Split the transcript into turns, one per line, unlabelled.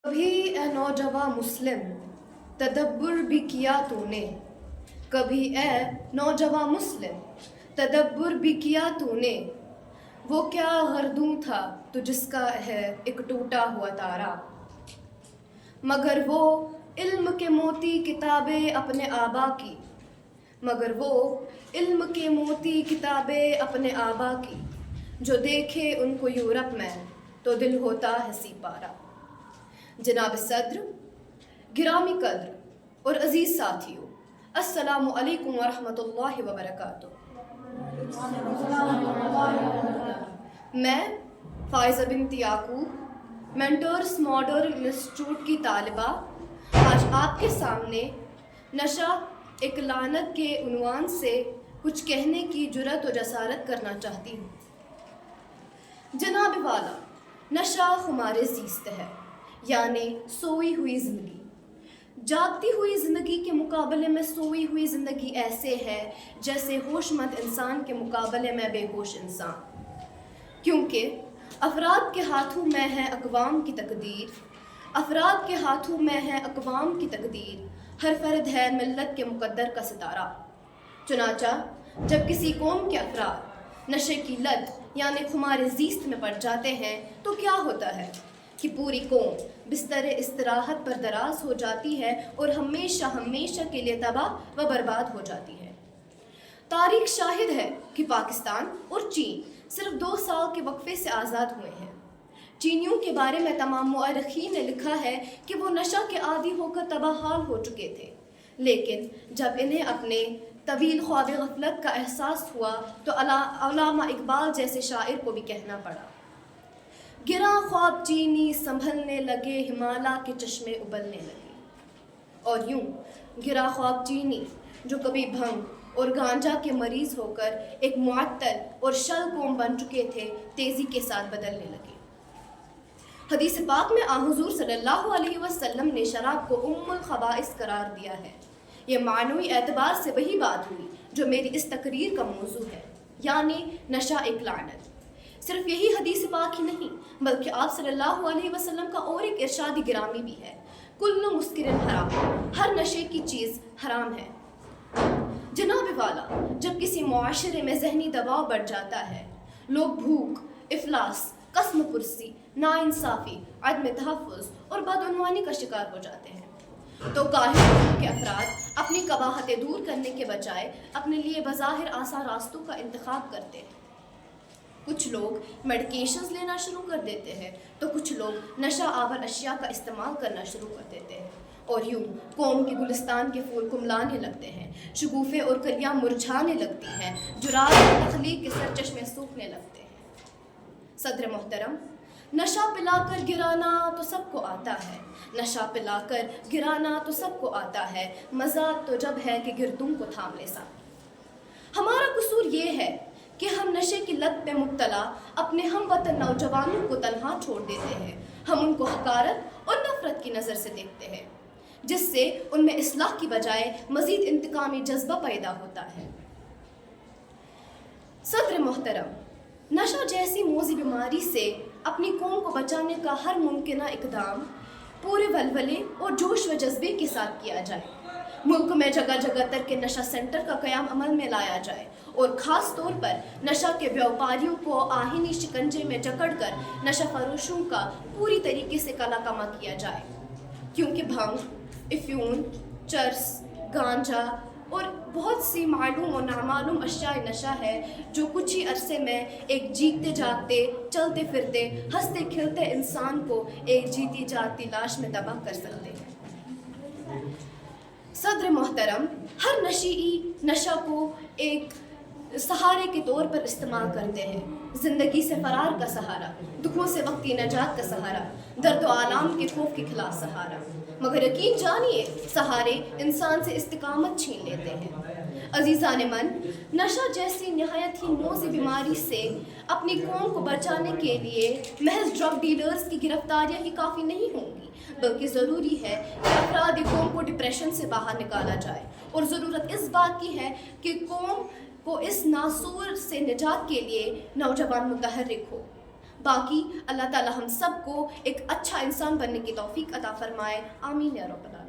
कभी ए नौजवां मुस्लिम तदब्बुर भी किया तूने, कभी ए नौजवां मुस्लिम तदब्बुर भी किया तूने, वो क्या गर्दूं था तो जिसका है एक टूटा हुआ तारा, मगर वो इल्म के मोती किताबें अपने आबा की, मगर वो इल्म के मोती किताबें अपने आबा की, जो देखे उनको यूरोप में तो दिल होता है सीपारा। जनाब सद्र, गिरामी कद्र और अज़ीज़ साथियों, अस्सलामु अलैकुम व रहमतुल्लाहि व बरकातुहू। मैं फ़ाइज़ा बिन्त याकूब, मेंटर्स मॉडर्न इंस्टीट्यूट की तालिबा, आज आपके सामने नशा एक लानत के उन्वान से कुछ कहने की जुर्रत और जसारत करना चाहती हूँ। जनाब वाला, नशा खुमारे ज़ीस्त है, यानी सोई हुई ज़िंदगी। जागती हुई ज़िंदगी के मुकाबले में सोई हुई ज़िंदगी ऐसे है जैसे होशमंद इंसान के मुकाबले में बेहोश इंसान, क्योंकि अफराद के हाथों में है अक़वाम की तकदीर, अफराद के हाथों में है अक़वाम की तकदीर, हर फ़र्द है मिल्लत के मुक़द्दर का सितारा। चुनाचा जब किसी कौम के अफराद नशे की लत यानी खुमार ज़ीस्त में पड़ जाते हैं तो क्या होता है कि पूरी कौम बिस्तर इस्तराहत पर दराज हो जाती है और हमेशा हमेशा के लिए तबाह व बर्बाद हो जाती है। तारीख शाहिद है कि पाकिस्तान और चीन सिर्फ 2 साल के वक्फे से आज़ाद हुए हैं। चीनियों के बारे में तमाम मुअर्रिखीन ने लिखा है कि वो नशा के आदी होकर तबाहाल हो चुके थे, लेकिन जब इन्हें अपने तवील ख्वाब गफलत का एहसास हुआ तो अल्लामा इकबाल जैसे शायर को भी कहना पड़ा, गिरा ख्वाब चीनी संभलने लगे, हिमालय के चश्मे उबलने लगे। और यूं गिरा ख्वाब चीनी जो कभी भंग और गांजा के मरीज होकर एक मुअत्तल और शल कौम बन चुके थे, तेज़ी के साथ बदलने लगे। हदीस पाक में हुज़ूर सल्लल्लाहु अलैहि वसल्लम ने शराब को उम्मुल खबाइस करार दिया है। ये मानवी एतबार से वही बात हुई जो मेरी इस तकरीर का मौजू है, यानी नशा एक लानत। सिर्फ यही हदीस पाक ही नहीं बल्कि आप सल्लल्लाहु अलैहि वसल्लम का और एक इरशाद गिरामी भी है, कुल्लु मुस्किरिन हराम, हर नशे की चीज़ हराम है। जनाब वाला, जब किसी मुआशरे में ज़हनी दबाव बढ़ जाता है, लोग भूख, इफलास, कसम पुरसी, नाइंसाफ़ी, अदम तहफ़्फ़ुज़ और बदउनवानी का शिकार हो जाते हैं, तो काहिल के अफराद अपनी कबाहतें दूर करने के बजाय अपने लिए बज़ाहिर आसान रास्तों का इंतखाब करते हैं। कुछ लोग मेडिकेशंस लेना शुरू कर देते हैं तो कुछ लोग नशा आवर अशिया का इस्तेमाल करना शुरू कर देते हैं, और यूं कौम के गुलिस्तान के फूल कुमलाने लगते हैं, शगुफ़े और कलियाँ मुरझाने लगती हैं, जुरात और तख्लीक के सरचश्मे सूखने लगते हैं। सदर मोहतरम, नशा पिलाकर गिराना तो सबको आता है, नशा पिलाकर गिराना तो सबको आता है, मज़ा तो जब है कि गिरदुम को थाम ले साथ। हमारा कसूर ये है कि हम नशे की लत पे मुब्तला अपने हमवतन नौजवानों को तन्हा छोड़ देते हैं। हम उनको हकारत और नफ़रत की नज़र से देखते हैं, जिससे उनमें इस्लाह की बजाय मज़ीद इंतकामी जज्बा पैदा होता है। सदर मोहतरम, नशा जैसी मोज़ी बीमारी से अपनी कौम को बचाने का हर मुमकिना इक़दाम पूरे वलवले और जोश व जज्बे के साथ किया जाए। मुल्क में जगह जगह तक के नशा सेंटर का क़याम अमल में लाया जाए और ख़ास तौर पर नशा के व्यापारियों को आहीनी शिकंजे में जकड़कर नशा फरोशों का पूरी तरीके से कलाकमा किया जाए, क्योंकि भंग, अफ़्यून, चरस, गांजा और बहुत सी मालूम और नामालूम अशियाए नशा है जो कुछ ही अरसे में एक जीते जागते, चलते फिरते, हंसते खिलते इंसान को एक जीती जागती लाश में तबाह कर सकते हैं। सदर मोहतरम, हर नशीई नशा को एक सहारे के तौर पर इस्तेमाल करते हैं, ज़िंदगी से फरार का सहारा, दुखों से वक्ती नजात का सहारा, दर्द व आलाम के खौफ के खिलाफ सहारा, मगर यकीन जानिए सहारे इंसान से इस्तिकामत छीन लेते हैं। अजीज़ान मन, नशा जैसी नहायत ही मोज़ी बीमारी से अपनी कौम को बचाने के लिए महज ड्रग डीलर्स की गिरफ्तारियाँ ही काफ़ी नहीं होंगी, बल्कि ज़रूरी है कि अफराद कौम को डिप्रेशन से बाहर निकाला जाए, और ज़रूरत इस बात की है कि कौम को इस नासूर से निजात के लिए नौजवान मुतहर्रिक हो। باقی اللہ تعالیٰ ہم سب کو ایک اچھا انسان بننے کی توفیق عطا فرمائے. آمین یا رب العالمین.